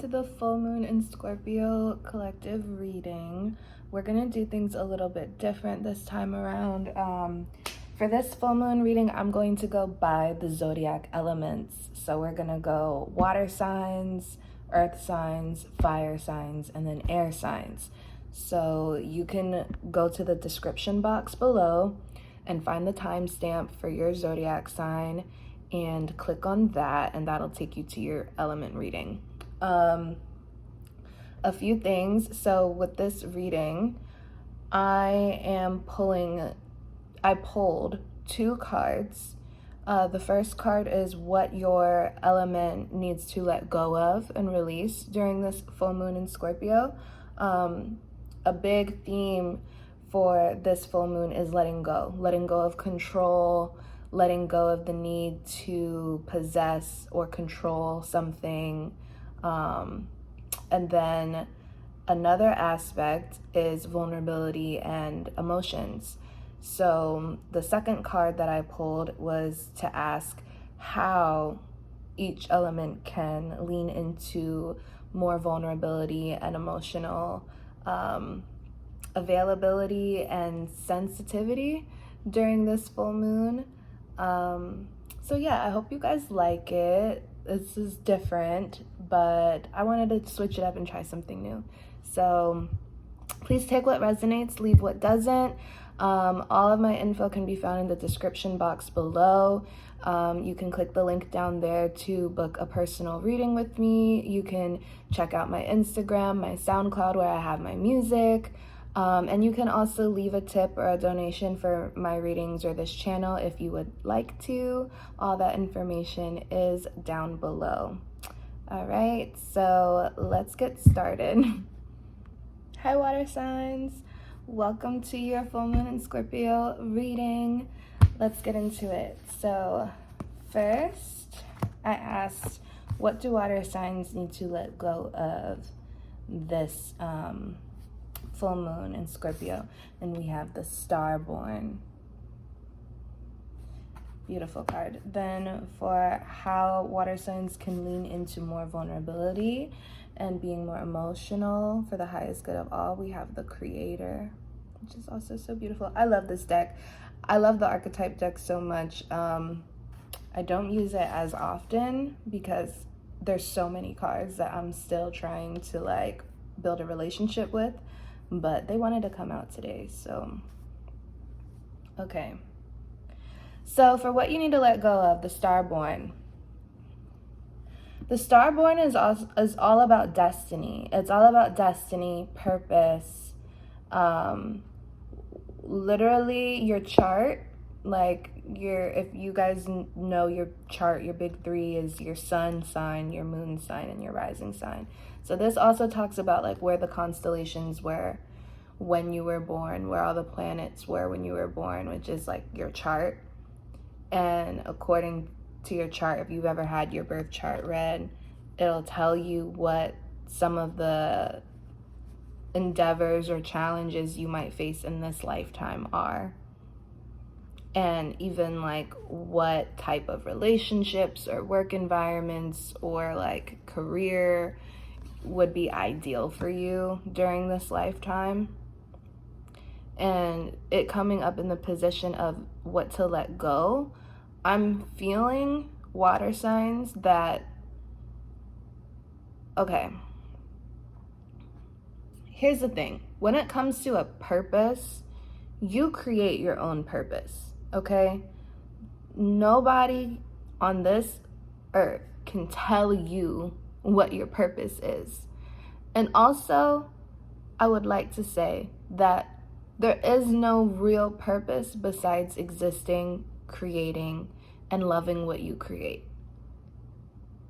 to the full moon in Scorpio collective reading. We're gonna do things a little bit different this time around. For this full moon reading, I'm going to go by the zodiac elements. So we're gonna go water signs, earth signs, fire signs, and then air signs. So you can go to the description box below and find the timestamp for your zodiac sign and click on that, and that'll take you to your element reading. A few things. So with this reading, I pulled two cards. The first card is what your element needs to let go of and release during this full moon in Scorpio. A big theme for this full moon is letting go of control, letting go of the need to possess or control something. And then another aspect is vulnerability and emotions. So the second card that I pulled was to ask how each element can lean into more vulnerability and emotional availability and sensitivity during this full moon. So yeah, I hope you guys like it. This is different, but I wanted to switch it up and try something new. So please take what resonates, leave what doesn't. All of my info can be found in the description box below. You can click the link down there to book a personal reading with me. You can check out my Instagram, my SoundCloud, where I have my music. And you can also leave a tip or a donation for my readings or this channel if you would like to. All that information is down below. All right, so let's get started. Hi, water signs. Welcome to your full moon in Scorpio reading. Let's get into it. So first, I asked, what do water signs need to let go of this full moon in Scorpio? And we have the Starborn. Beautiful card. Then for how water signs can lean into more vulnerability and being more emotional for the highest good of all, we have the Creator, which is also so beautiful. I love this deck. I love the archetype deck so much. I don't use it as often because there's so many cards that I'm still trying to like build a relationship with, but they wanted to come out today, so okay. So for what you need to let go of, the Starborn. The Starborn is all about destiny. It's all about destiny, purpose. Literally your chart, like if you guys know your chart, your big three is your sun sign, your moon sign, and your rising sign. So this also talks about like where the constellations were when you were born, where all the planets were when you were born, which is like your chart. And according to your chart, if you've ever had your birth chart read, it'll tell you what some of the endeavors or challenges you might face in this lifetime are. And even like what type of relationships or work environments or like career would be ideal for you during this lifetime. And it coming up in the position of what to let go, I'm feeling, water signs, that, okay, here's the thing. When it comes to a purpose, you create your own purpose, okay? Nobody on this earth can tell you what your purpose is. And also, I would like to say that there is no real purpose besides existing, creating, and loving what you create.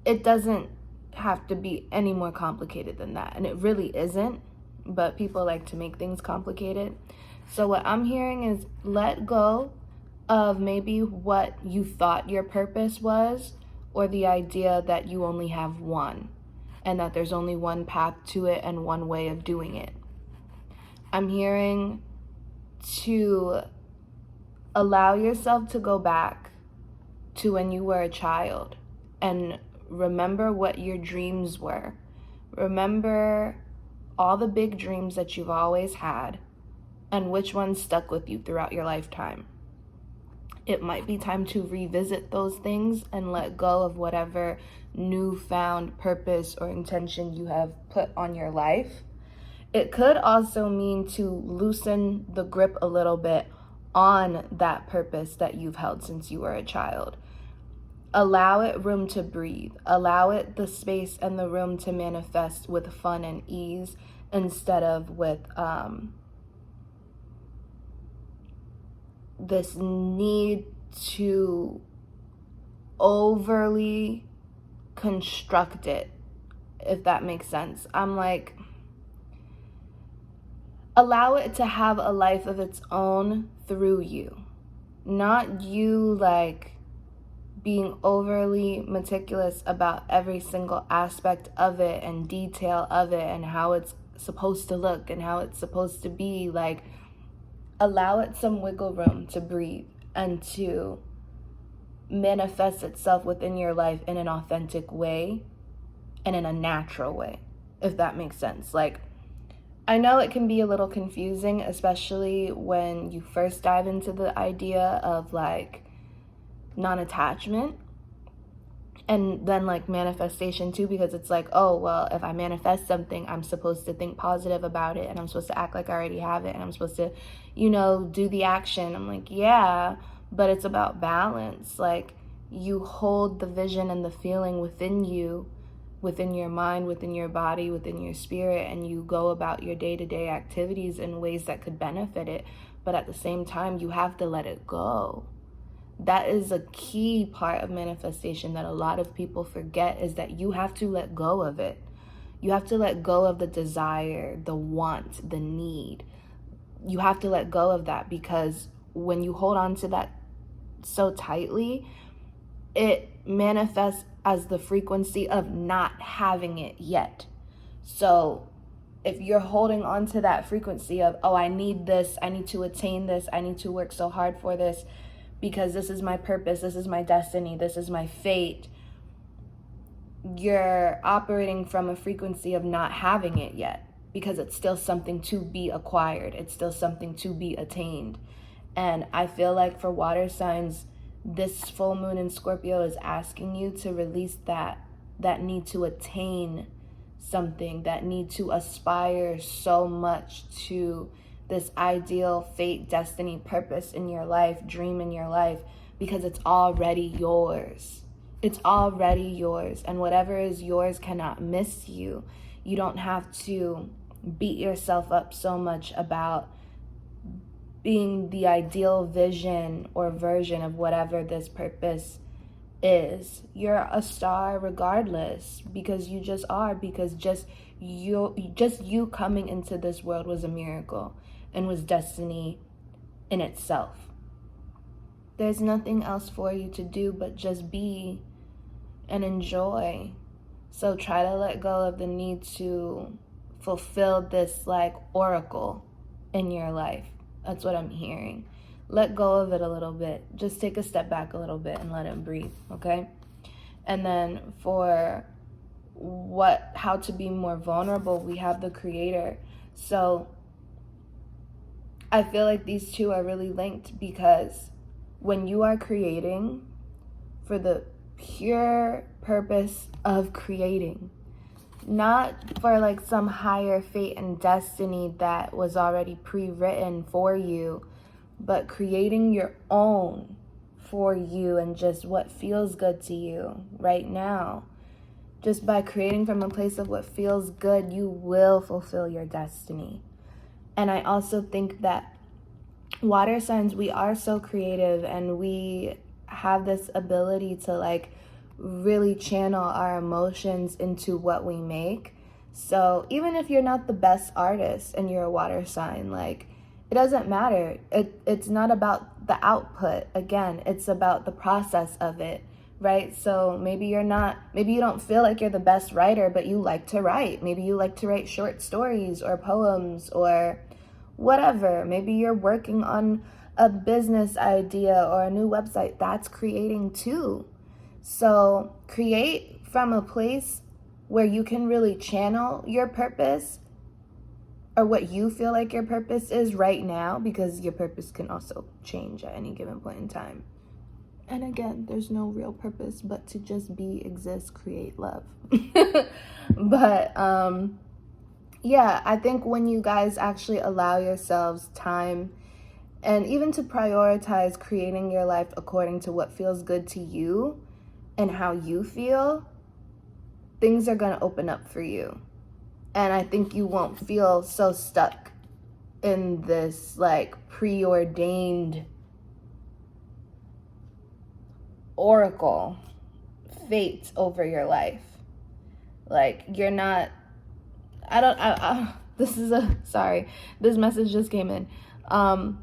It doesn't have to be any more complicated than that, and it really isn't, but people like to make things complicated. So what I'm hearing is let go of maybe what you thought your purpose was, or the idea that you only have one, and that there's only one path to it and one way of doing it. I'm hearing to allow yourself to go back to when you were a child and remember what your dreams were. Remember all the big dreams that you've always had and which ones stuck with you throughout your lifetime. It might be time to revisit those things and let go of whatever newfound purpose or intention you have put on your life. It could also mean to loosen the grip a little bit on that purpose that you've held since you were a child. Allow it room to breathe. Allow it the space and the room to manifest with fun and ease instead of with this need to overly construct it, if that makes sense. I'm like, allow it to have a life of its own through you, not you like being overly meticulous about every single aspect of it and detail of it and how it's supposed to look and how it's supposed to be. Like, allow it some wiggle room to breathe and to manifest itself within your life in an authentic way and in a natural way, if that makes sense. Like, I know it can be a little confusing, especially when you first dive into the idea of like non-attachment and then like manifestation too, because it's like, oh, well, if I manifest something, I'm supposed to think positive about it and I'm supposed to act like I already have it and I'm supposed to, do the action. I'm like, yeah, but it's about balance. Like, you hold the vision and the feeling within you, within your mind, within your body, within your spirit, and you go about your day-to-day activities in ways that could benefit it. But at the same time, you have to let it go. That is a key part of manifestation that a lot of people forget, is that you have to let go of it. You have to let go of the desire, the want, the need. You have to let go of that, because when you hold on to that so tightly, it manifests as the frequency of not having it yet. So if you're holding on to that frequency of, oh, I need this, I need to attain this, I need to work so hard for this, because this is my purpose, this is my destiny, this is my fate, you're operating from a frequency of not having it yet, because it's still something to be acquired. It's still something to be attained. And I feel like for water signs, this full moon in Scorpio is asking you to release that need to attain something, that need to aspire so much to this ideal fate, destiny, purpose in your life, dream in your life, because it's already yours. It's already yours. And whatever is yours cannot miss you. You don't have to beat yourself up so much about being the ideal vision or version of whatever this purpose is. You're a star regardless, because you just are, because just you coming into this world was a miracle and was destiny in itself. There's nothing else for you to do but just be and enjoy. So try to let go of the need to fulfill this like oracle in your life. That's what I'm hearing. Let go of it a little bit. Just take a step back a little bit and let it breathe, okay? And then for how to be more vulnerable, we have the Creator. So I feel like these two are really linked, because when you are creating for the pure purpose of creating, not for like some higher fate and destiny that was already pre-written for you, but creating your own for you and just what feels good to you right now. Just by creating from a place of what feels good, you will fulfill your destiny. And I also think that water signs, we are so creative, and we have this ability to like really channel our emotions into what we make. So even if you're not the best artist and you're a water sign, like, it doesn't matter. It's not about the output. Again, it's about the process of it, right? So maybe you don't feel like you're the best writer, but you like to write. Maybe you like to write short stories or poems or whatever. Maybe you're working on a business idea or a new website. That's creating too. So create from a place where you can really channel your purpose or what you feel like your purpose is right now, because your purpose can also change at any given point in time. And again, there's no real purpose but to just be, exist, create, love. But yeah, I think when you guys actually allow yourselves time and even to prioritize creating your life according to what feels good to you and how you feel, things are going to open up for you. And I think you won't feel so stuck in this like preordained oracle fate over your life. Like, you're not, sorry, this message just came in. I'm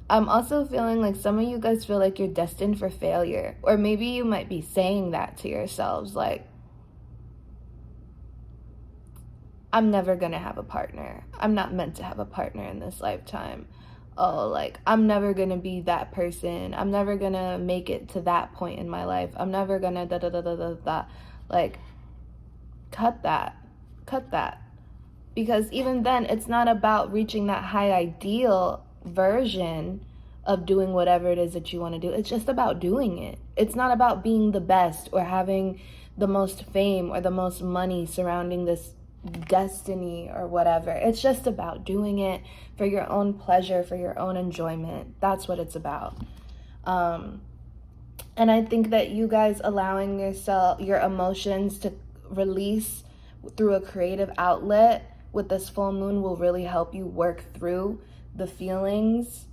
also feeling like some of you guys feel like you're destined for failure. Or maybe you might be saying that to yourselves, like, I'm never gonna have a partner. I'm not meant to have a partner in this lifetime. Oh, like, I'm never gonna be that person. I'm never gonna make it to that point in my life. I'm never gonna da-da-da-da-da-da. Like, cut that. Because even then, it's not about reaching that high ideal version of doing whatever it is that you want to do. It's just about doing it. It's not about being the best or having the most fame or the most money surrounding this destiny or whatever. It's just about doing it for your own pleasure, for your own enjoyment. That's what it's about. And I think that you guys allowing your emotions to release through a creative outlet with this full moon will really help you work through the feelings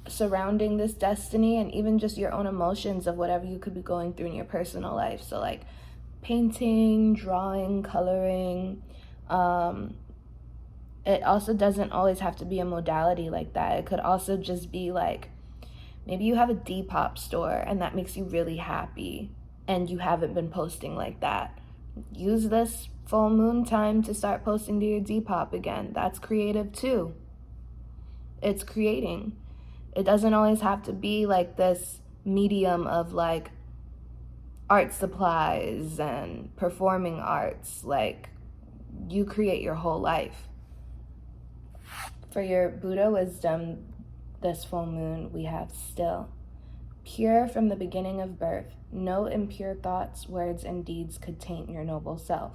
surrounding this destiny and even just your own emotions of whatever you could be going through in your personal life. So like painting, drawing, coloring. It also doesn't always have to be a modality like that. It could also just be like, maybe you have a Depop store and that makes you really happy and you haven't been posting like that. Use this full moon time to start posting to your Depop again. That's creative too. It's creating. It doesn't always have to be like this medium of like art supplies and performing arts. Like, you create your whole life. For your Buddha wisdom, this full moon, we have still. Pure from the beginning of birth, no impure thoughts, words, and deeds could taint your noble self.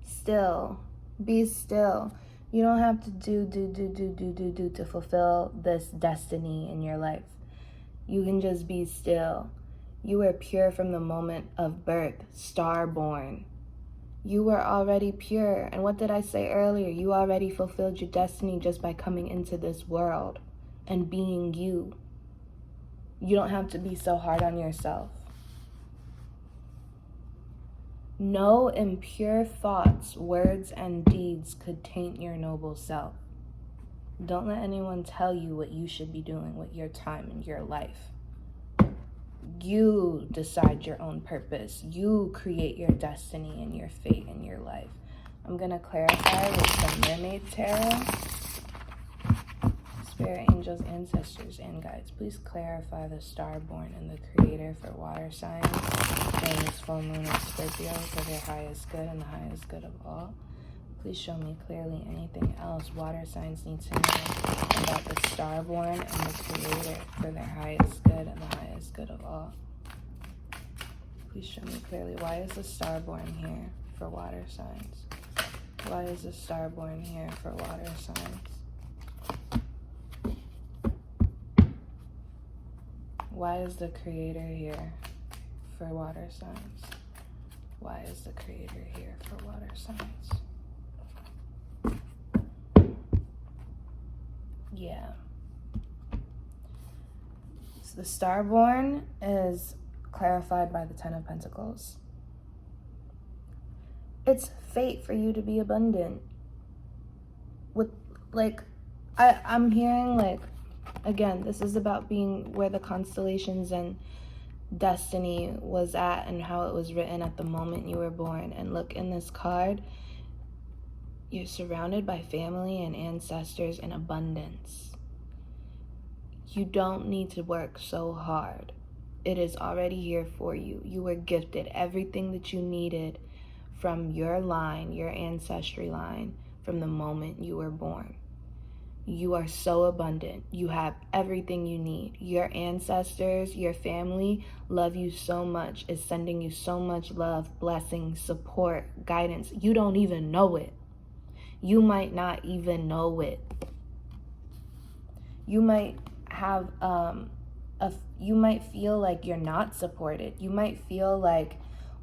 Still. Be still. You don't have to do to fulfill this destiny in your life. You can just be still. You were pure from the moment of birth, star-born. You were already pure. And what did I say earlier? You already fulfilled your destiny just by coming into this world and being you. You don't have to be so hard on yourself. No impure thoughts, words, and deeds could taint your noble self. Don't let anyone tell you what you should be doing with your time and your life. You decide your own purpose. You create your destiny and your fate in your life. I'm going to clarify with some Mermaid Tarot. Spirit, angels, ancestors, and guides, please clarify the star-born and the creator for water signs during this full moon of Scorpio for their highest good and the highest good of all. Please show me clearly anything else water signs need to know about the star-born and the creator for their highest good and the highest good of all. Please show me clearly, why is the star-born here for water signs? Why is the star-born here for water signs? Why is the creator here for water signs? Why is the creator here for water signs? Yeah. So the star-born is clarified by the Ten of Pentacles. It's fate for you to be abundant. With, like, I'm hearing, like, again, this is about being where the constellations and destiny was at and how it was written at the moment you were born. And look, in this card, you're surrounded by family and ancestors in abundance. You don't need to work so hard. It is already here for you. You were gifted everything that you needed from your line, your ancestry line, from the moment you were born. You are so abundant. You have everything you need. Your ancestors, your family love you so much, is sending you so much love, blessings, support, guidance. You don't even know it. You might not even know it. You might have you might feel like you're not supported. You might feel like,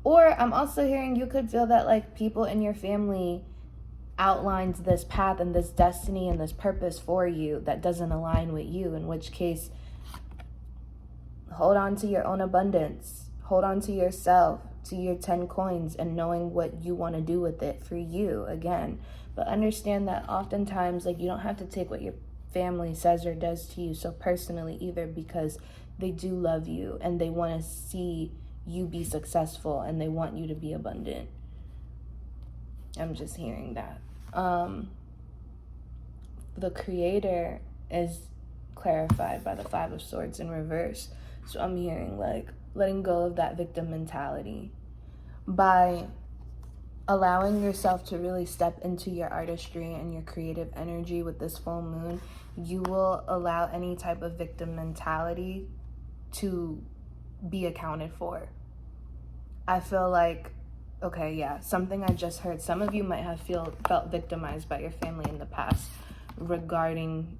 or I'm also hearing you could feel that like people in your family outlines this path and this destiny and this purpose for you that doesn't align with you, in which case, hold on to your own abundance. Hold on to yourself, to your 10 coins, and knowing what you want to do with it for you, again. But understand that oftentimes, like, you don't have to take what your family says or does to you so personally either, because they do love you and they want to see you be successful and they want you to be abundant. I'm just hearing that. The creator is clarified by the 5 of Swords in reverse. So I'm hearing like letting go of that victim mentality by allowing yourself to really step into your artistry and your creative energy with this full moon. You will allow any type of victim mentality to be accounted for. I feel like, okay, yeah, something I just heard. Some of you might have felt victimized by your family in the past regarding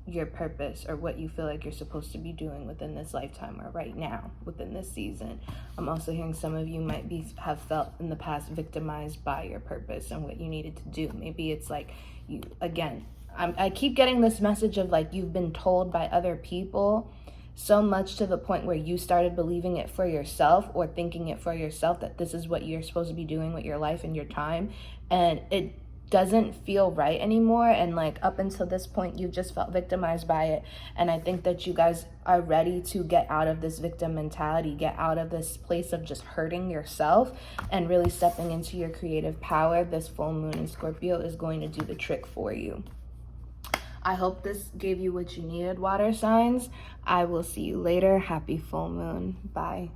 your purpose or what you feel like you're supposed to be doing within this lifetime or right now within this season. I'm also hearing some of you might have felt in the past victimized by your purpose and what you needed to do. Maybe it's like you, again, I keep getting this message of like you've been told by other people so much to the point where you started believing it for yourself or thinking it for yourself that this is what you're supposed to be doing with your life and your time, and it doesn't feel right anymore. And like up until this point you've just felt victimized by it, and I think that you guys are ready to get out of this victim mentality, get out of this place of just hurting yourself and really stepping into your creative power. This full moon in Scorpio is going to do the trick for you. I hope this gave you what you needed, water signs. I will see you later. Happy full moon. Bye.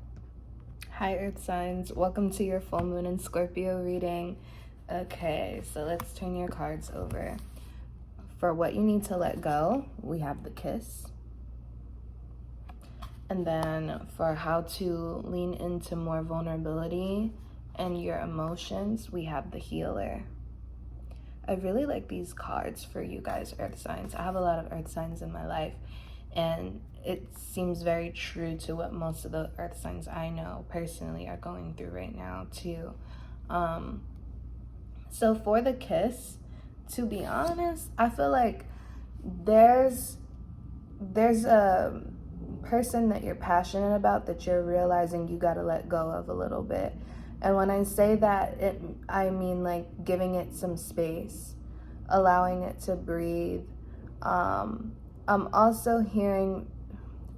Hi, earth signs. Welcome to your full moon in Scorpio reading. Okay, so let's turn your cards over. For what you need to let go, we have the kiss. And then for how to lean into more vulnerability and your emotions, we have the healer. I really like these cards for you guys, earth signs. I have a lot of earth signs in my life, and it seems very true to what most of the earth signs I know personally are going through right now too. So for the kiss, to be honest, I feel like there's a person that you're passionate about that you're realizing you got to let go of a little bit. And when I say that, I mean like giving it some space, allowing it to breathe. I'm also hearing,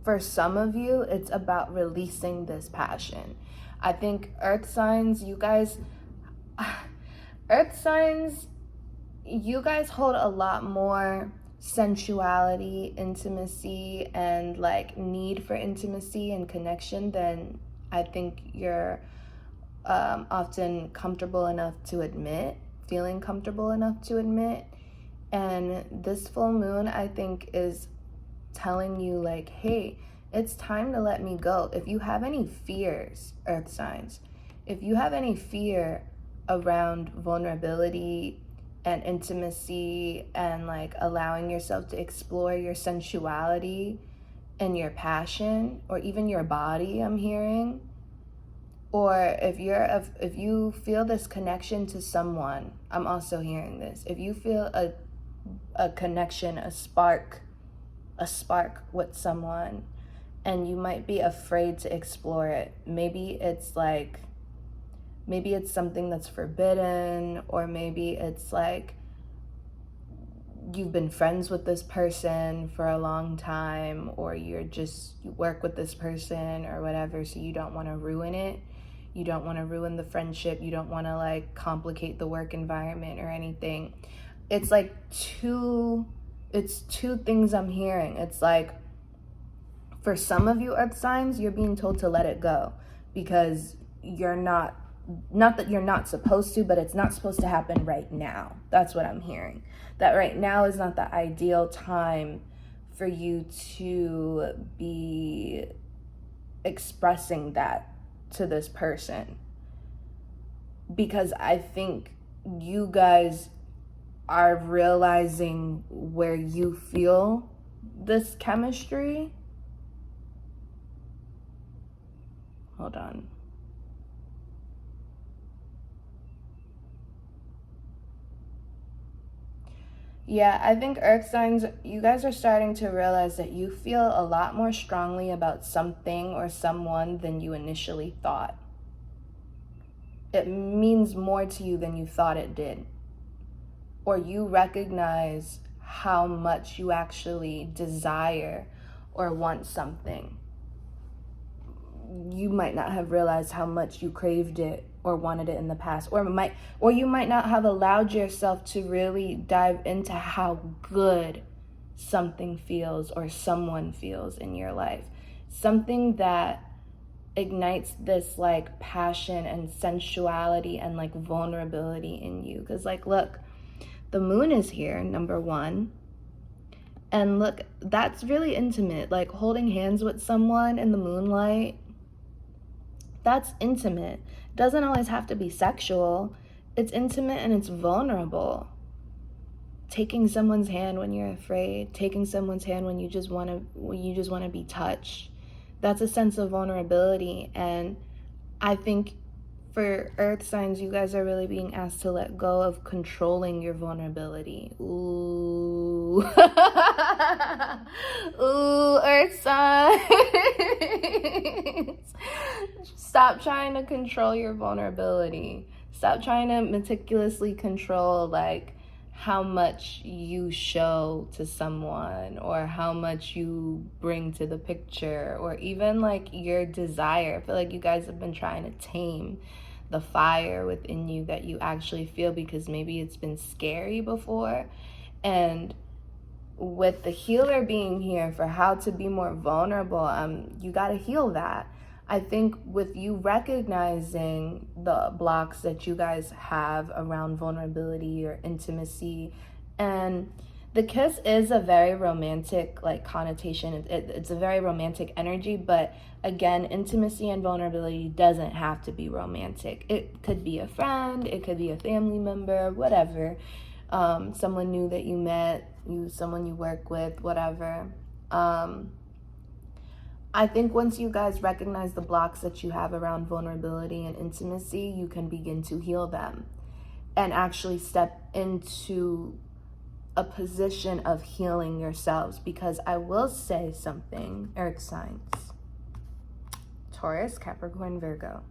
for some of you, it's about releasing this passion. I think earth signs, you guys hold a lot more sensuality, intimacy, and like need for intimacy and connection than I think you're often comfortable enough to admit, feeling comfortable enough to admit. And this full moon, I think, is telling you like, hey, it's time to let me go. If you have any fears, earth signs, if you have any fear around vulnerability and intimacy and like allowing yourself to explore your sensuality and your passion, or even your body, I'm hearing, or if you feel this connection to someone, I'm also hearing this. If you feel a connection, a spark with someone, and you might be afraid to explore it. Maybe it's something that's forbidden, or maybe it's like you've been friends with this person for a long time, or you work with this person or whatever, so you don't want to ruin it. You don't want to ruin the friendship. You don't want to like complicate the work environment or anything. It's like two things I'm hearing. It's like, For some of you earth signs, you're being told to let it go because you're not that you're not supposed to, but it's not supposed to happen right now. That's what I'm hearing. That right now is not the ideal time for you to be expressing that to this person. Because I think you guys are realizing where you feel this chemistry. Hold on. Yeah, I think earth signs, you guys are starting to realize that you feel a lot more strongly about something or someone than you initially thought. It means more to you than you thought it did. Or you recognize how much you actually desire or want something. You might not have realized how much you craved it or wanted it in the past, or you might not have allowed yourself to really dive into how good something feels or someone feels in your life. Something that ignites this like passion and sensuality and like vulnerability in you. Because like, look, the moon is here, number one. And look, that's really intimate. Like holding hands with someone in the moonlight, that's intimate. Doesn't always have to be sexual. It's intimate and it's vulnerable. Taking someone's hand when you're afraid, taking someone's hand when you just want to be touched. That's a sense of vulnerability. And I think for earth signs, you guys are really being asked to let go of controlling your vulnerability. Ooh. Ooh, earth signs. Stop trying to control your vulnerability. Stop trying to meticulously control like how much you show to someone or how much you bring to the picture or even like your desire. I feel like you guys have been trying to tame the fire within you that you actually feel because maybe it's been scary before. And with the healer being here for how to be more vulnerable, you got to heal that. I think with you recognizing the blocks that you guys have around vulnerability or intimacy, and the kiss is a very romantic like connotation. It's a very romantic energy, but again, intimacy and vulnerability doesn't have to be romantic. It could be a friend, it could be a family member, whatever. Someone new that you met, someone you work with, whatever. I think once you guys recognize the blocks that you have around vulnerability and intimacy, you can begin to heal them and actually step into a position of healing yourselves. Because I will say something, earth signs, Taurus, Capricorn, Virgo,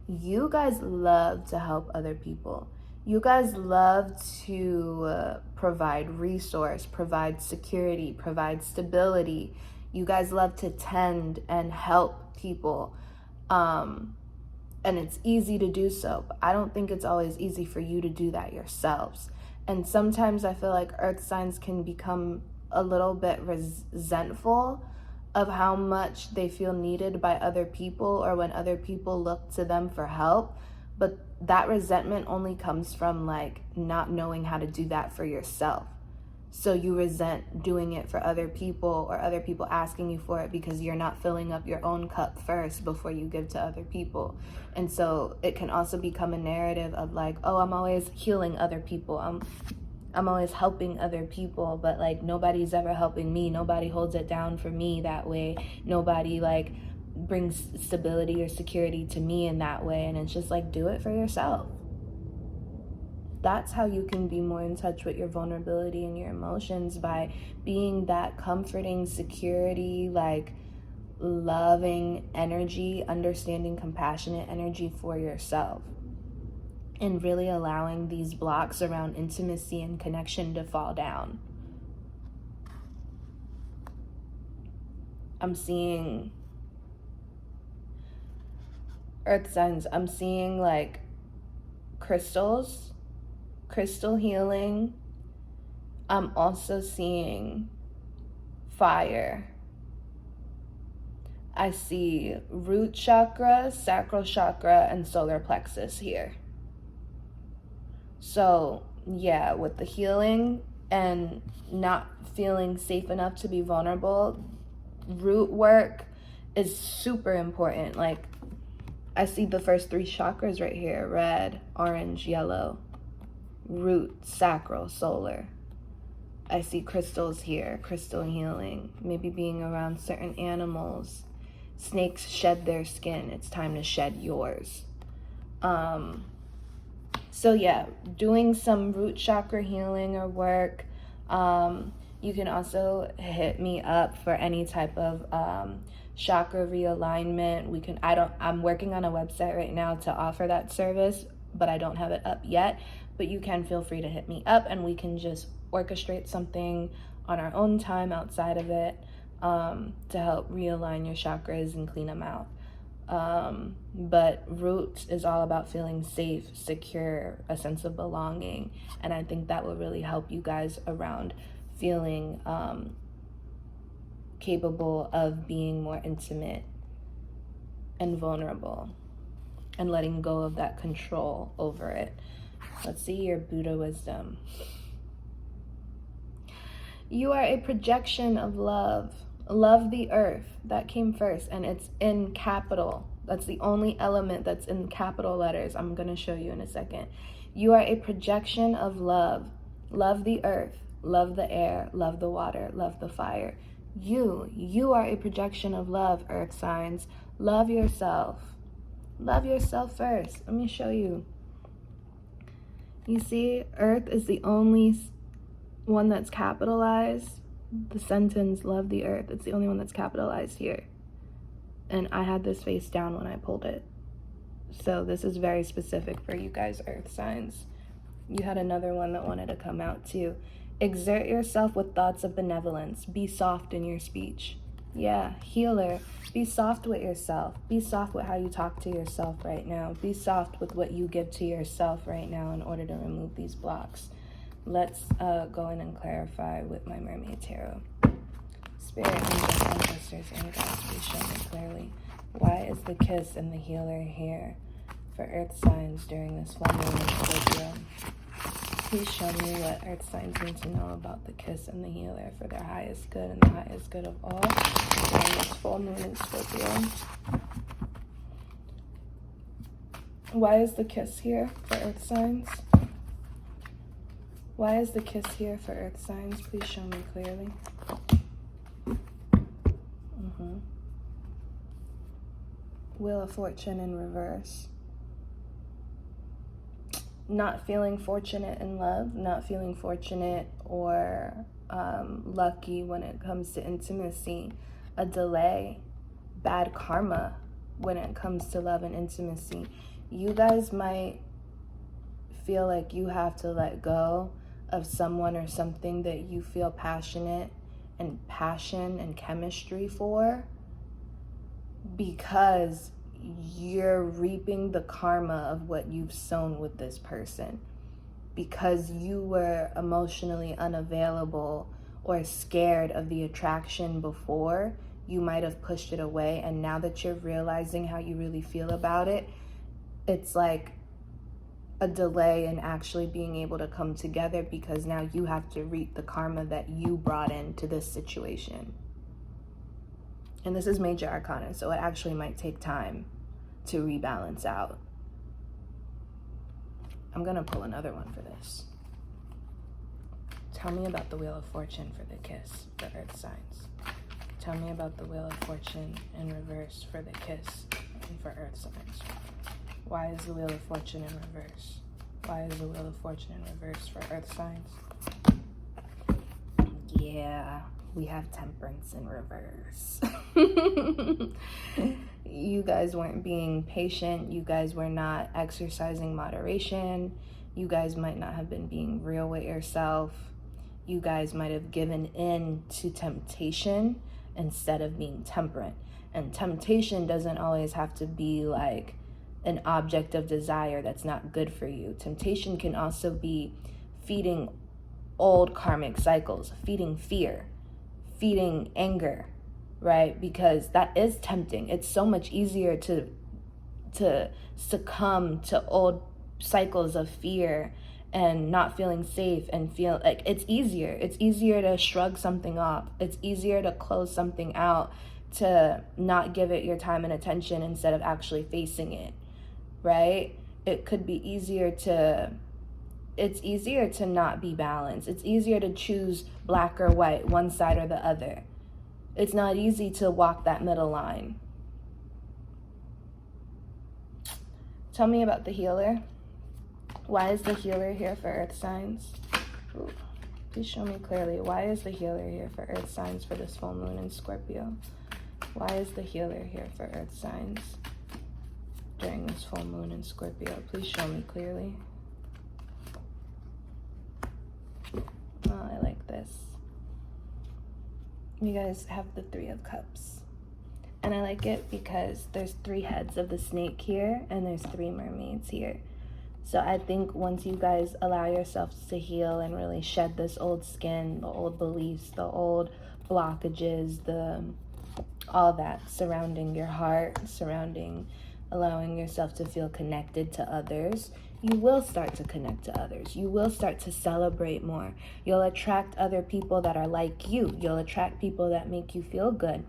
you guys love to help other people. You guys love to provide resource, provide security, provide stability. You guys love to tend and help people. And it's easy to do so. But I don't think it's always easy for you to do that yourselves. And sometimes I feel like earth signs can become a little bit resentful of how much they feel needed by other people or when other people look to them for help. But that resentment only comes from like not knowing how to do that for yourself. So you resent doing it for other people or other people asking you for it because you're not filling up your own cup first before you give to other people. And so it can also become a narrative of like, oh, I'm always healing other people. I'm always helping other people, but like nobody's ever helping me. Nobody holds it down for me that way. Nobody like brings stability or security to me in that way. And it's just like, do it for yourself. That's how you can be more in touch with your vulnerability and your emotions, by being that comforting, security, like loving energy, understanding, compassionate energy for yourself, and really allowing these blocks around intimacy and connection to fall down. I'm seeing earth signs. I'm seeing like crystals, crystal healing. I'm also seeing fire. I see root chakra, sacral chakra, and solar plexus here. So yeah, with the healing and not feeling safe enough to be vulnerable, root work is super important. Like, I see the first 3 chakras right here: red, orange, yellow. Root, sacral, solar. I see crystals here, crystal healing, maybe being around certain animals. Snakes shed their skin. It's time to shed yours. So yeah, doing some root chakra healing or work. You can also hit me up for any type of chakra realignment. I'm working on a website right now to offer that service, but I don't have it up yet. But you can feel free to hit me up, and we can just orchestrate something on our own time outside of it to help realign your chakras and clean them out. But root is all about feeling safe, secure, a sense of belonging, and I think that will really help you guys around feeling capable of being more intimate and vulnerable and letting go of that control over it. Let's see your Buddha wisdom. You are a projection of love. Love the earth. That came first, and it's in capital. That's the only element that's in capital letters. I'm going to show you in a second. You are a projection of love. Love the earth. Love the air. Love the water. Love the fire. You are a projection of love, earth signs. Love yourself. Love yourself first. Let me show you. You see, earth is the only one that's capitalized. The sentence, love the earth, it's the only one that's capitalized here. And I had this face down when I pulled it. So this is very specific for you guys, earth signs. You had another one that wanted to come out too. Exert yourself with thoughts of benevolence. Be soft in your speech. Yeah, healer. Be soft with yourself. Be soft with how you talk to yourself right now. Be soft with what you give to yourself right now in order to remove these blocks. Let's go in and clarify with my Mermaid Tarot. Spirit, angels, ancestors, and guides, please show me clearly. Why is the kiss and the healer here for earth signs during this full moon in Scorpio? Please show me what earth signs need to know about the kiss and the healer for their highest good and the highest good of all during this full moon in Scorpio. Why is the kiss here for earth signs? Why is the kiss here for earth signs? Please show me clearly. Wheel of Fortune in reverse. Not feeling fortunate in love, not feeling fortunate or lucky when it comes to intimacy, a delay, bad karma when it comes to love and intimacy. You guys might feel like you have to let go of someone or something that you feel passionate and passion and chemistry for, because you're reaping the karma of what you've sown with this person, because you were emotionally unavailable or scared of the attraction before. You might have pushed it away, and now that you're realizing how you really feel about it, it's like a delay in actually being able to come together, because now you have to reap the karma that you brought into this situation. And this is major arcana, so it actually might take time to rebalance out. I'm gonna pull another one for this. Tell me about the Wheel of Fortune for the kiss for earth signs. Tell me about the Wheel of Fortune in reverse for the kiss and for earth signs. Why is the Wheel of Fortune in reverse? Why is the Wheel of Fortune in reverse for earth signs? Yeah, we have Temperance in reverse. You guys weren't being patient. You guys were not exercising moderation. You guys might not have been being real with yourself. You guys might have given in to temptation instead of being temperate. And temptation doesn't always have to be like an object of desire that's not good for you. Temptation can also be feeding old karmic cycles, feeding fear, feeding anger, right? Because that is tempting. It's so much easier to succumb to old cycles of fear and not feeling safe, and feel like it's easier to shrug something off. It's easier to close something out, to not give it your time and attention instead of actually facing it, right? It's easier to not be balanced. It's easier to choose black or white, one side or the other. It's not easy to walk that middle line. Tell me about the healer. Why is the healer here for earth signs? Ooh, please show me clearly. Why is the healer here for earth signs for this full moon in Scorpio? Why is the healer here for earth signs during this full moon in Scorpio? Please show me clearly. Oh, I like this. You guys have the 3 of Cups. And I like it because there's 3 heads of the snake here, and there's 3 mermaids here. So I think once you guys allow yourselves to heal and really shed this old skin, the old beliefs, the old blockages, all that surrounding your heart, allowing yourself to feel connected to others, you will start to connect to others. You will start to celebrate more. You'll attract other people that are like you. You'll attract people that make you feel good.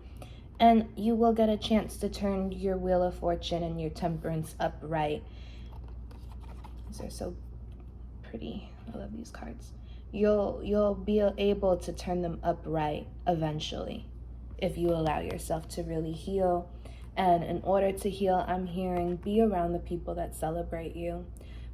And you will get a chance to turn your Wheel of Fortune and your Temperance upright. These are so pretty. I love these cards. You'll be able to turn them upright eventually if you allow yourself to really heal. And in order to heal, I'm hearing, be around the people that celebrate you.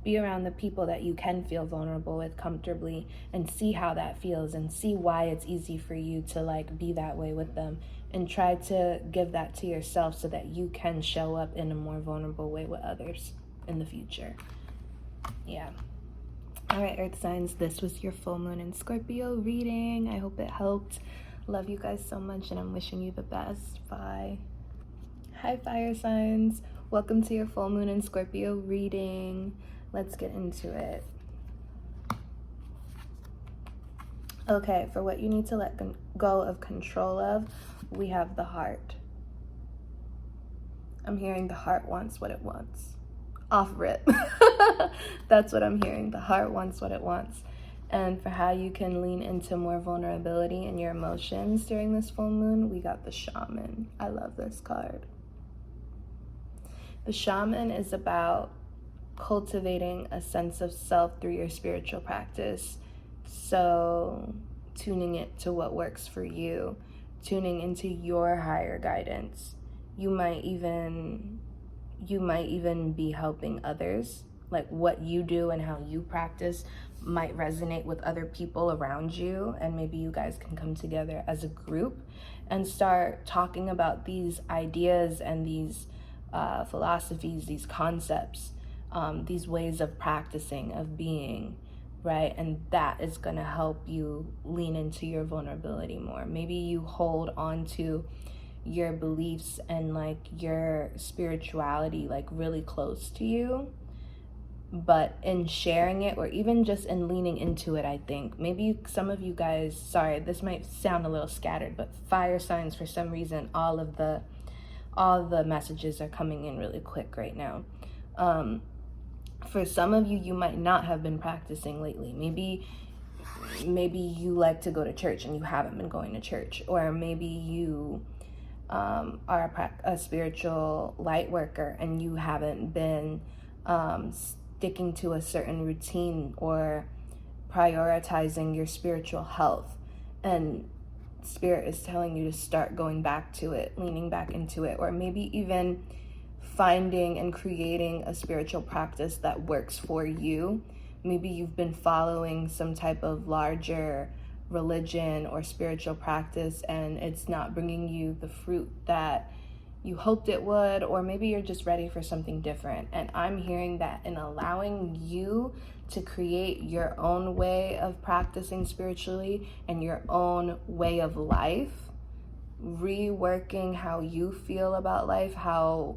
Be around the people that you can feel vulnerable with comfortably, and see how that feels, and see why it's easy for you to like be that way with them, and try to give that to yourself so that you can show up in a more vulnerable way with others in the future. Yeah. All right, earth signs, this was your full moon in Scorpio reading. I hope it helped. Love you guys so much, and I'm wishing you the best. Bye. Hi, fire signs. Welcome to your full moon in Scorpio reading. Let's get into it. Okay, for what you need to let go of control of, we have the heart. I'm hearing the heart wants what it wants. Off rip. That's what I'm hearing. The heart wants what it wants. And for how you can lean into more vulnerability in your emotions during this full moon, we got the shaman. I love this card. The shaman is about cultivating a sense of self through your spiritual practice. So tuning it to what works for you, tuning into your higher guidance. You might even be helping others. Like what you do and how you practice might resonate with other people around you, and maybe you guys can come together as a group and start talking about these ideas and these philosophies, these concepts, these ways of practicing, of being, right? And that is going to help you lean into your vulnerability more. Maybe you hold on to your beliefs and like your spirituality like really close to you, but in sharing it, or even just in leaning into it, I think maybe some of you guys, sorry, this might sound a little scattered, but fire signs, for some reason, all the messages are coming in really quick right now. For some of you, you might not have been practicing lately. Maybe you like to go to church and you haven't been going to church, or maybe you are a spiritual light worker and you haven't been sticking to a certain routine or prioritizing your spiritual health, and Spirit is telling you to start going back to it, leaning back into it, or maybe even finding and creating a spiritual practice that works for you. Maybe you've been following some type of larger religion or spiritual practice and it's not bringing you the fruit that you hoped it would, or maybe you're just ready for something different. And I'm hearing that in allowing you to create your own way of practicing spiritually and your own way of life, reworking how you feel about life,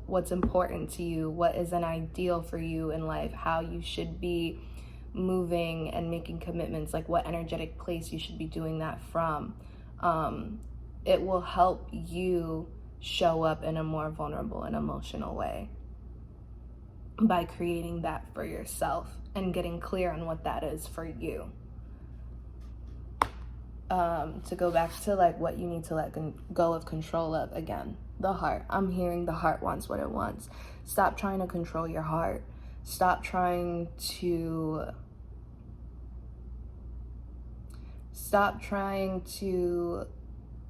what's important to you, what is an ideal for you in life, how you should be moving and making commitments, like what energetic place you should be doing that from, it will help you show up in a more vulnerable and emotional way by creating that for yourself and getting clear on what that is for you. To go back to like what you need to let go of control of, again, the heart. I'm hearing the heart wants what it wants. Stop trying to control your heart. Stop trying to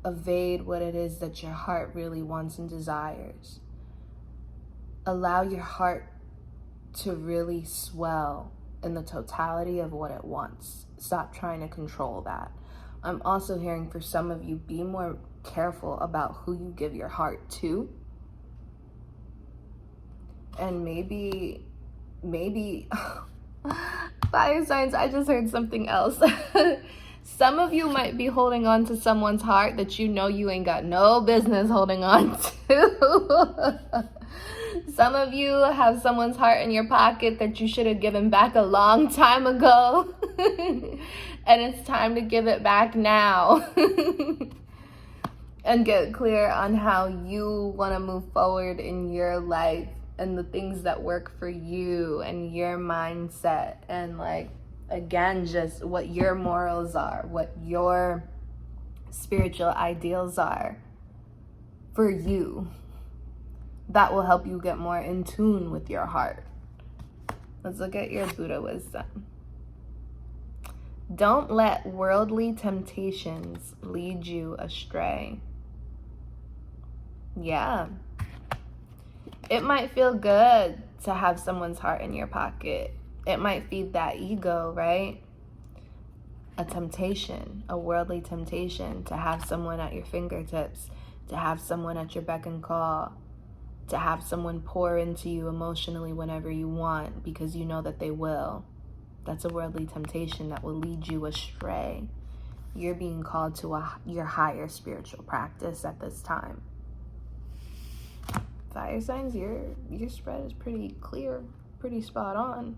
evade what it is that your heart really wants and desires. Allow your heart to really swell in the totality of what it wants. Stop trying to control that. I'm also hearing for some of you, be more careful about who you give your heart to. And maybe fire signs, I just heard something else. Some of you might be holding on to someone's heart that you know you ain't got no business holding on to. Some of you have someone's heart in your pocket that you should have given back a long time ago. And it's time to give it back now. And get clear on how you want to move forward in your life and the things that work for you and your mindset. And like, again, just what your morals are, what your spiritual ideals are for you. That will help you get more in tune with your heart. Let's look at your Buddha wisdom. Don't let worldly temptations lead you astray. Yeah. It might feel good to have someone's heart in your pocket. It might feed that ego, right? A temptation, a worldly temptation to have someone at your fingertips, to have someone at your beck and call, to have someone pour into you emotionally whenever you want because you know that they will. That's a worldly temptation that will lead you astray. You're being called to your higher spiritual practice at this time. Fire signs, your spread is pretty clear, pretty spot on.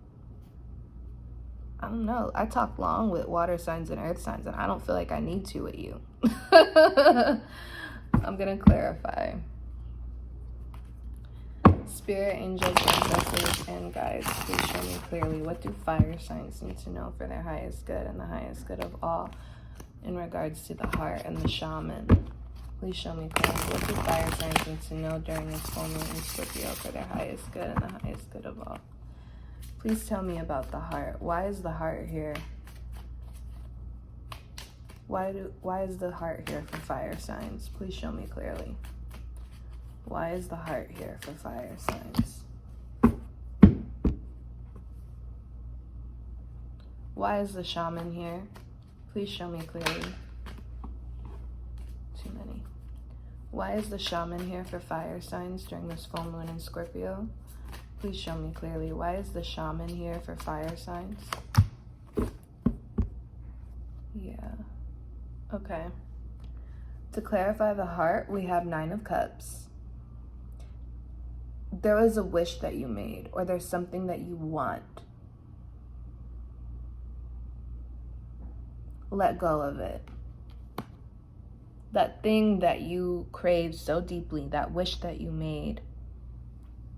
I don't know. I talk long with water signs and earth signs, and I don't feel like I need to with you. I'm going to clarify. Spirit, angels, ancestors, and guides, please show me clearly, what do fire signs need to know for their highest good and the highest good of all in regards to the heart and the shaman? Please show me clearly, what do fire signs need to know during this full moon in Scorpio for their highest good and the highest good of all? Please tell me about the heart. Why is the heart here? Why is the heart here for fire signs? Please show me clearly. Why is the heart here for fire signs? Why is the shaman here? Please show me clearly. Too many. Why is the shaman here for fire signs during this full moon in Scorpio? Please show me clearly. Why is the shaman here for fire signs? Yeah. Okay. To clarify the heart, we have 9 of Cups. There was a wish that you made, or there's something that you want. Let go of it. That thing that you craved so deeply, that wish that you made,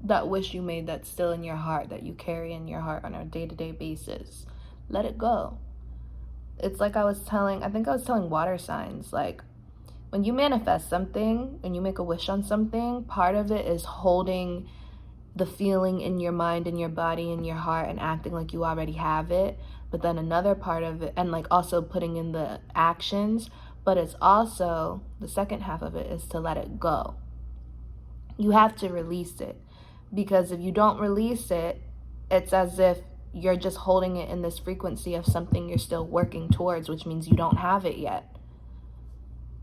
that's still in your heart, that you carry in your heart on a day-to-day basis. Let it go. It's like I think I was telling water signs, like, when you manifest something, when you make a wish on something, part of it is holding the feeling in your mind, in your body, in your heart, and acting like you already have it. But then another part of it, and like also putting in the actions, but it's also, the second half of it is to let it go. You have to release it. Because if you don't release it, it's as if you're just holding it in this frequency of something you're still working towards, which means you don't have it yet.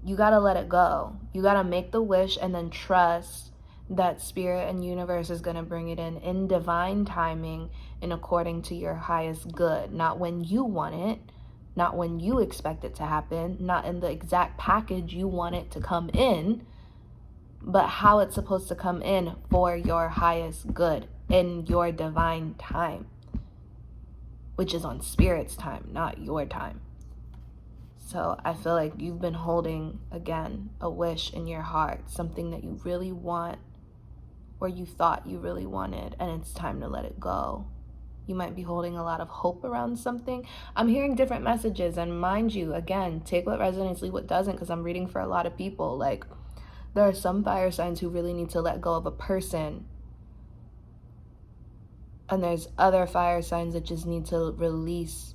You got to let it go. You got to make the wish and then trust that spirit and universe is going to bring it in divine timing and according to your highest good. Not when you want it, not when you expect it to happen, not in the exact package you want it to come in, but how it's supposed to come in for your highest good in your divine time, which is on spirit's time, not your time. So I feel like you've been holding, again, a wish in your heart, something that you really want or you thought you really wanted, and it's time to let it go. You might be holding a lot of hope around something. I'm hearing different messages, and mind you, again, take what resonates, leave what doesn't, because I'm reading for a lot of people. Like, there are some fire signs who really need to let go of a person, and there's other fire signs that just need to release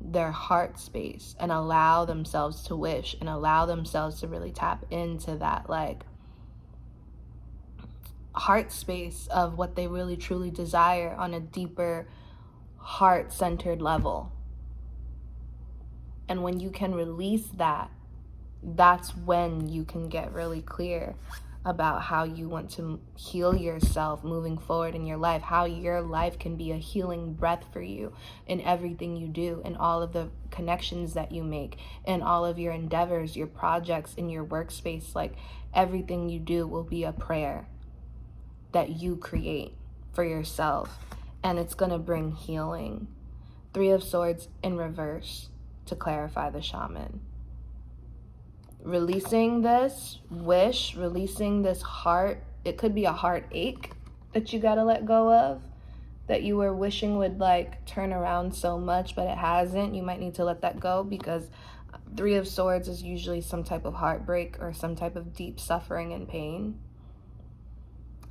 their heart space and allow themselves to wish and allow themselves to really tap into that, like, heart space of what they really truly desire on a deeper, heart-centered level. And when you can release that, that's when you can get really clear about how you want to heal yourself moving forward in your life, how your life can be a healing breath for you in everything you do, in all of the connections that you make, in all of your endeavors, your projects, in your workspace. Like, everything you do will be a prayer that you create for yourself, and it's going to bring healing. 3 of Swords in reverse to clarify the shaman. Releasing this wish, releasing this heart, it could be a heartache that you got to let go of, that you were wishing would, like, turn around so much, but it hasn't. You might need to let that go, because 3 of Swords is usually some type of heartbreak or some type of deep suffering and pain.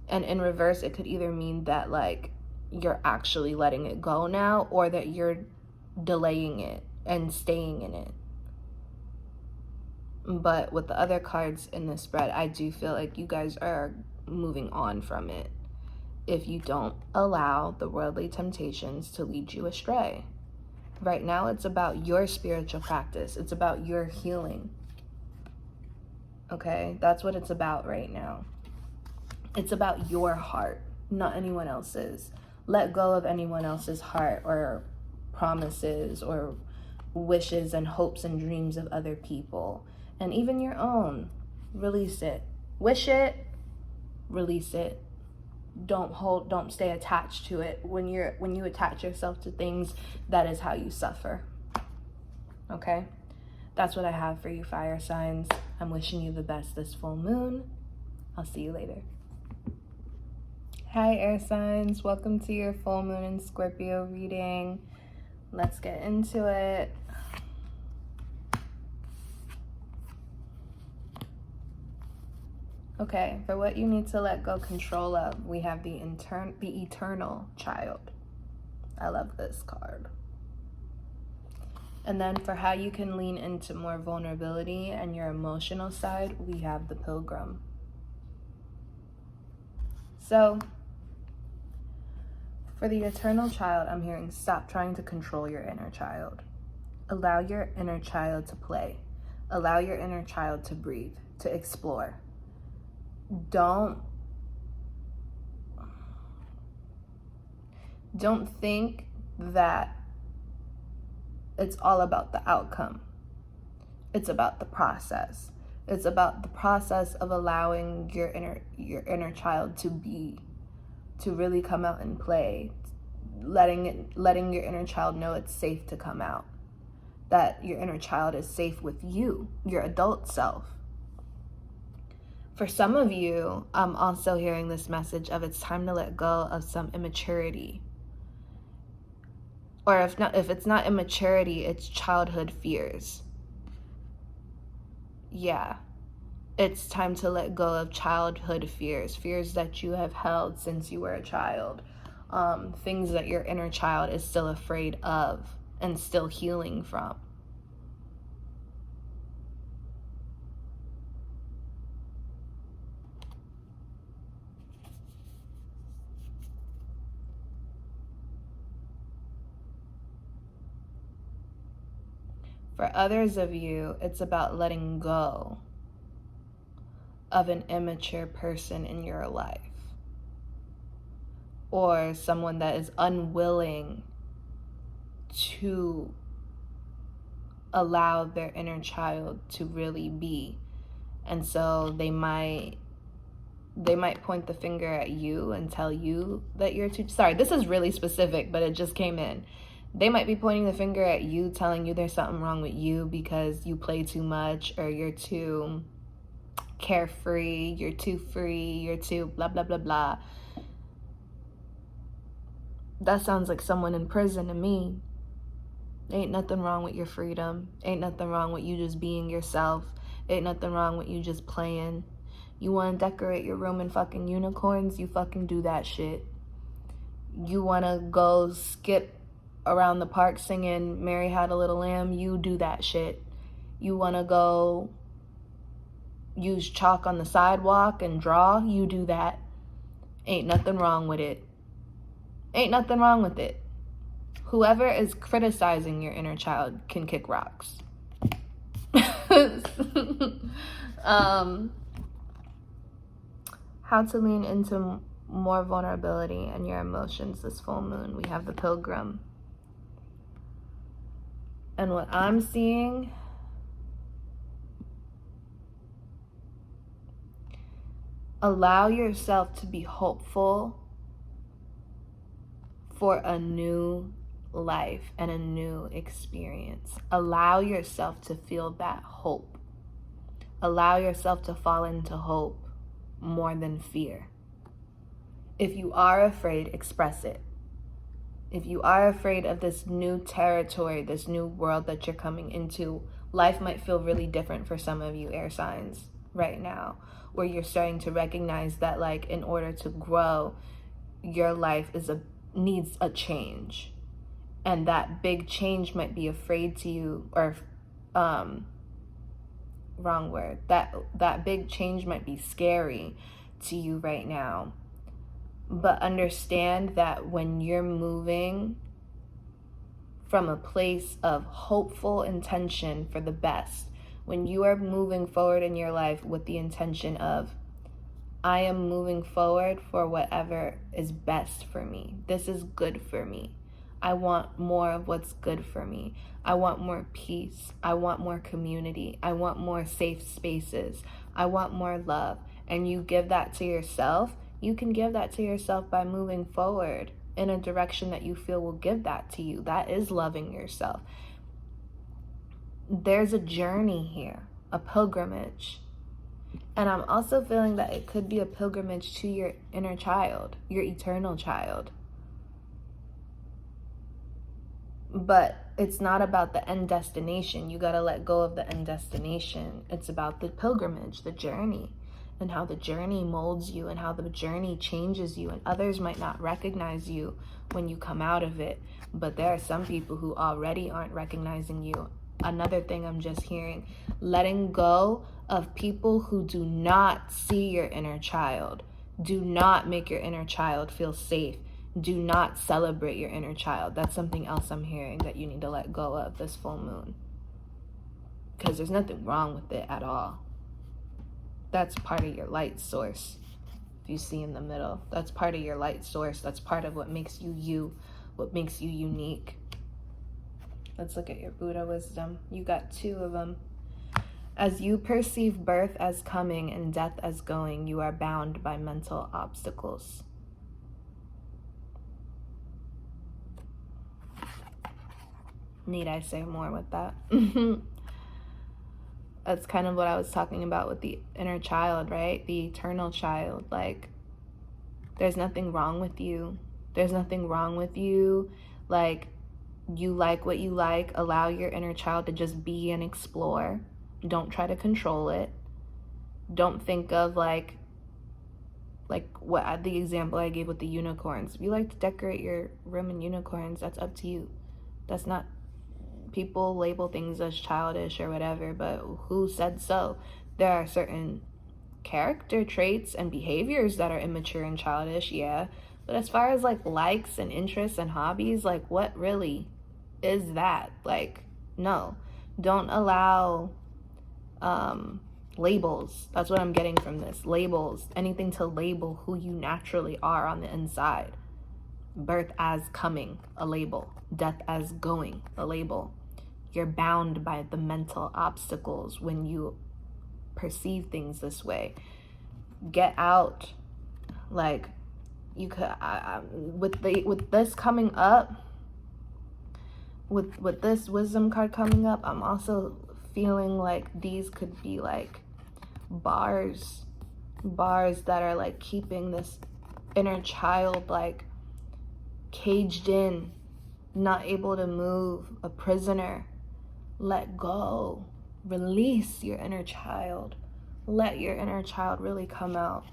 And in reverse, it could either mean that, like, you're actually letting it go now, or that you're delaying it and staying in it. But with the other cards in this spread, I do feel like you guys are moving on from it if you don't allow the worldly temptations to lead you astray. Right now, it's about your spiritual practice. It's about your healing. Okay? That's what it's about right now. It's about your heart, not anyone else's. Let go of anyone else's heart or promises or wishes and hopes and dreams of other people. And even your own. Release it. Wish it, release it. Don't stay attached to it. When you attach yourself to things, that is how you suffer. Okay? That's what I have for you, fire signs. I'm wishing you the best this full moon. I'll see you later. Hi, air signs. Welcome to your full moon in Scorpio reading. Let's get into it. Okay, for what you need to let go control of, we have the eternal child. I love this card. And then for how you can lean into more vulnerability and your emotional side, we have the Pilgrim. So, for the eternal child, I'm hearing stop trying to control your inner child. Allow your inner child to play. Allow your inner child to breathe, to explore. Don't think that it's all about the outcome. It's about the process. It's about the process of allowing your inner child to really come out and play, letting your inner child know it's safe to come out, that your inner child is safe with you, your adult self. For some of you, I'm also hearing this message of it's time to let go of some immaturity. Or if it's not immaturity, it's childhood fears. Yeah. It's time to let go of childhood fears that you have held since you were a child. Things that your inner child is still afraid of and still healing from. For others of you, it's about letting go of an immature person in your life, or someone that is unwilling to allow their inner child to really be. And so they might point the finger at you and tell you that you're too, sorry, this is really specific, but it just came in. They might be pointing the finger at you, telling you there's something wrong with you because you play too much, or you're too carefree, you're too free, you're too blah, blah, blah, blah. That sounds like someone in prison to me. Ain't nothing wrong with your freedom. Ain't nothing wrong with you just being yourself. Ain't nothing wrong with you just playing. You want to decorate your room in fucking unicorns? You fucking do that shit. You want to go skip around the park singing Mary Had a Little Lamb? You do that shit. You want to go use chalk on the sidewalk and draw? You do that. Ain't nothing wrong with it. Ain't nothing wrong with it. Whoever is criticizing your inner child can kick rocks. How to lean into more vulnerability and your emotions this full moon. We have the Pilgrim. And what I'm seeing, allow yourself to be hopeful for a new life and a new experience. Allow yourself to feel that hope. Allow yourself to fall into hope more than fear. If you are afraid, express it. If you are afraid of this new territory, this new world that you're coming into, life might feel really different for some of you air signs right now, where you're starting to recognize that, like, in order to grow, your life needs a change. And that big change might be afraid to you, or wrong word. That big change might be scary to you right now. But understand that when you're moving from a place of hopeful intention for the best, when you are moving forward in your life with the intention of, I am moving forward for whatever is best for me. This is good for me. I want more of what's good for me. I want more peace. I want more community. I want more safe spaces. I want more love. And you give that to yourself. You can give that to yourself by moving forward in a direction that you feel will give that to you. That is loving yourself. There's a journey here, a pilgrimage. And I'm also feeling that it could be a pilgrimage to your inner child, your eternal child. But it's not about the end destination. You got to let go of the end destination. It's about the pilgrimage, the journey, and how the journey molds you and how the journey changes you. And others might not recognize you when you come out of it. But there are some people who already aren't recognizing you. Another thing I'm just hearing, letting go of people who do not see your inner child. Do not make your inner child feel safe. Do not celebrate your inner child. That's something else I'm hearing that you need to let go of this full moon. Because there's nothing wrong with it at all. That's part of your light source. If you see in the middle, that's part of your light source. That's part of what makes you you, what makes you unique. Let's look at your Buddha wisdom. You got 2 of them. As you perceive birth as coming and death as going, you are bound by mental obstacles. Need I say more with that? That's kind of what I was talking about with the inner child, right? The eternal child. Like, there's nothing wrong with you. There's nothing wrong with you. Like, you like what you like. Allow your inner child to just be and explore. Don't try to control it. Don't think of like what the example I gave with the unicorns. If you like to decorate your room in unicorns, that's up to you. That's not, people label things as childish or whatever, but who said so? There are certain character traits and behaviors that are immature and childish, yeah. But as far as like likes and interests and hobbies, like what really is that? Like, no. Don't allow labels. That's what I'm getting from this. Labels. Anything to label who you naturally are on the inside. Birth as coming, a label. Death as going, a label. You're bound by the mental obstacles when you perceive things this way. Get out. Like, you could with this coming up, with this wisdom card coming up, I'm also feeling like these could be like bars that are like keeping this inner child like caged in, not able to move, a prisoner. Let go. Release your inner child. Let your inner child really come out.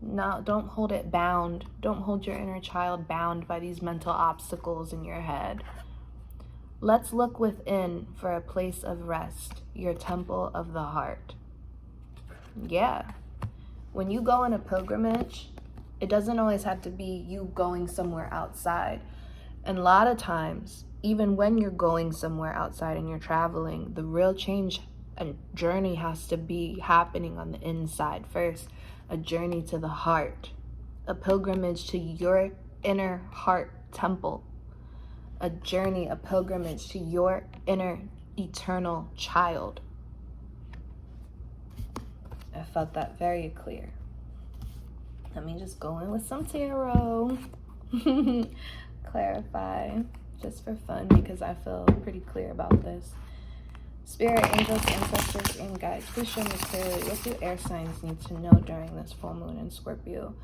No, don't hold it bound. Don't hold your inner child bound by these mental obstacles in your head. Let's look within for a place of rest, your temple of the heart. Yeah. When you go on a pilgrimage, it doesn't always have to be you going somewhere outside. And a lot of times, even when you're going somewhere outside and you're traveling, the real change and journey has to be happening on the inside first. A journey to the heart, a pilgrimage to your inner heart temple, a journey, a pilgrimage to your inner eternal child. I felt that very clear. Let me just go in with some tarot. Clarify, just for fun, because I feel pretty clear about this. Spirit, angels, ancestors, and guides, please show me clearly, what do air signs need to know during this full moon in Scorpio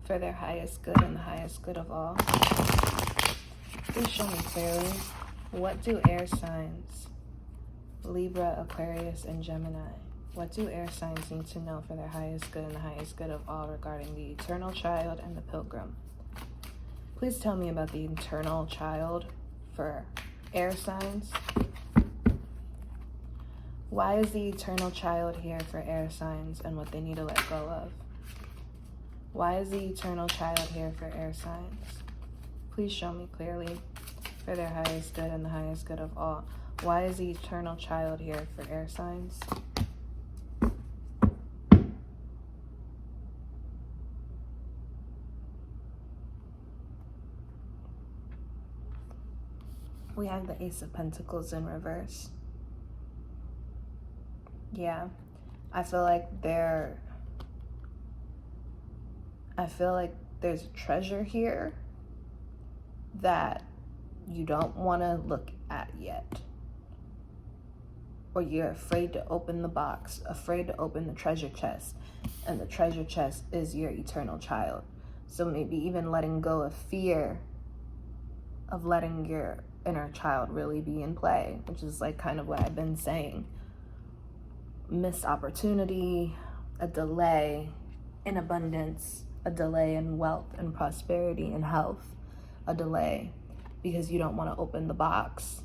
for their highest good and the highest good of all? Please show me clearly, what do air signs, Libra, Aquarius, and Gemini, what do air signs need to know for their highest good and the highest good of all regarding the eternal child and the pilgrim? Please tell me about the eternal child for air signs. Why is the eternal child here for air signs and what they need to let go of? Why is the eternal child here for air signs? Please show me clearly for their highest good and the highest good of all. Why is the eternal child here for air signs? We have the Ace of Pentacles in reverse. Yeah, I feel like there's a treasure here that you don't want to look at yet. Or you're afraid to open the box, afraid to open the treasure chest. And the treasure chest is your eternal child. So maybe even letting go of fear of letting your inner child really be in play, which is like kind of what I've been saying. Missed opportunity, a delay in abundance, a delay in wealth and prosperity and health, a delay because you don't want to open the box.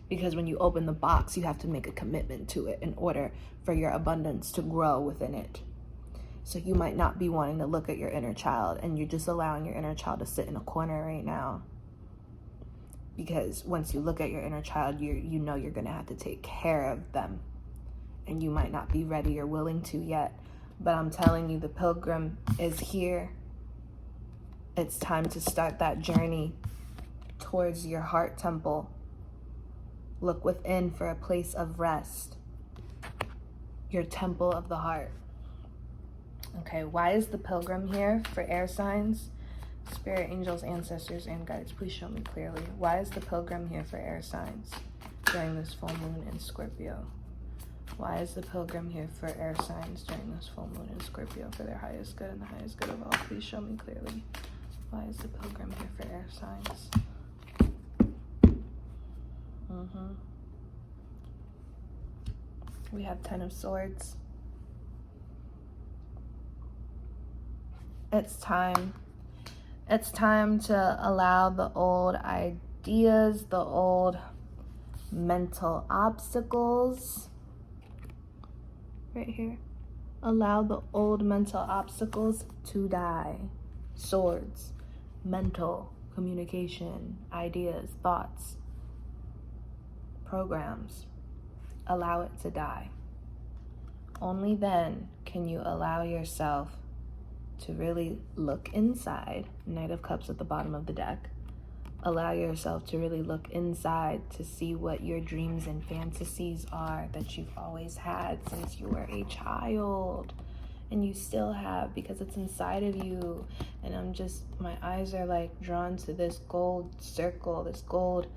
Because when you open the box, you have to make a commitment to it in order for your abundance to grow within it. So you might not be wanting to look at your inner child, and you're just allowing your inner child to sit in a corner right now. Because once you look at your inner child, you know you're going to have to take care of them. And you might not be ready or willing to yet. But I'm telling you, the pilgrim is here. It's time to start that journey towards your heart temple. Look within for a place of rest. Your temple of the heart. Okay, why is the pilgrim here for air signs? Spirit, angels, ancestors, and guides, please show me clearly. Why is the pilgrim here for air signs during this full moon in Scorpio? Why is the pilgrim here for air signs during this full moon in Scorpio for their highest good and the highest good of all? Please show me clearly. Why is the pilgrim here for air signs? We have 10 of Swords. It's time. It's time to allow the old ideas, the old mental obstacles. Right here. Allow the old mental obstacles to die. Swords, mental communication, ideas, thoughts, programs. Allow it to die. Only then can you allow yourself to really look inside. Knight of Cups at the bottom of the deck. Allow yourself to really look inside to see what your dreams and fantasies are that you've always had since you were a child. And you still have, because it's inside of you. And my eyes are like drawn to this gold circle, this gold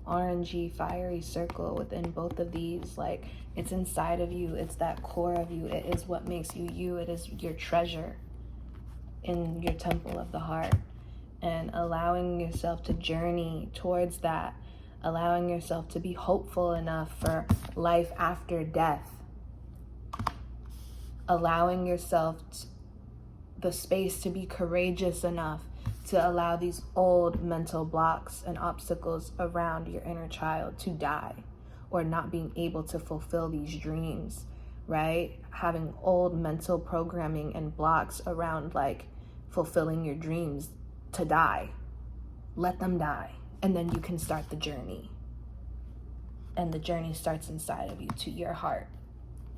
orangey, fiery circle within both of these. Like, it's inside of you. It's that core of you. It is what makes you you. It is your treasure in your temple of the heart. And allowing yourself to journey towards that, allowing yourself to be hopeful enough for life after death, allowing yourself the space to be courageous enough to allow these old mental blocks and obstacles around your inner child to die, or not being able to fulfill these dreams, right? Having old mental programming and blocks around like fulfilling your dreams to die. Let them die, and then you can start the journey. And the journey starts inside of you, to your heart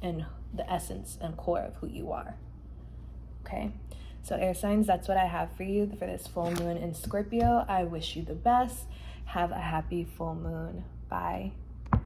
and the essence and core of who you are. Okay? So air signs, that's what I have for you for this full moon in Scorpio. I wish you the best. Have a happy full moon. Bye.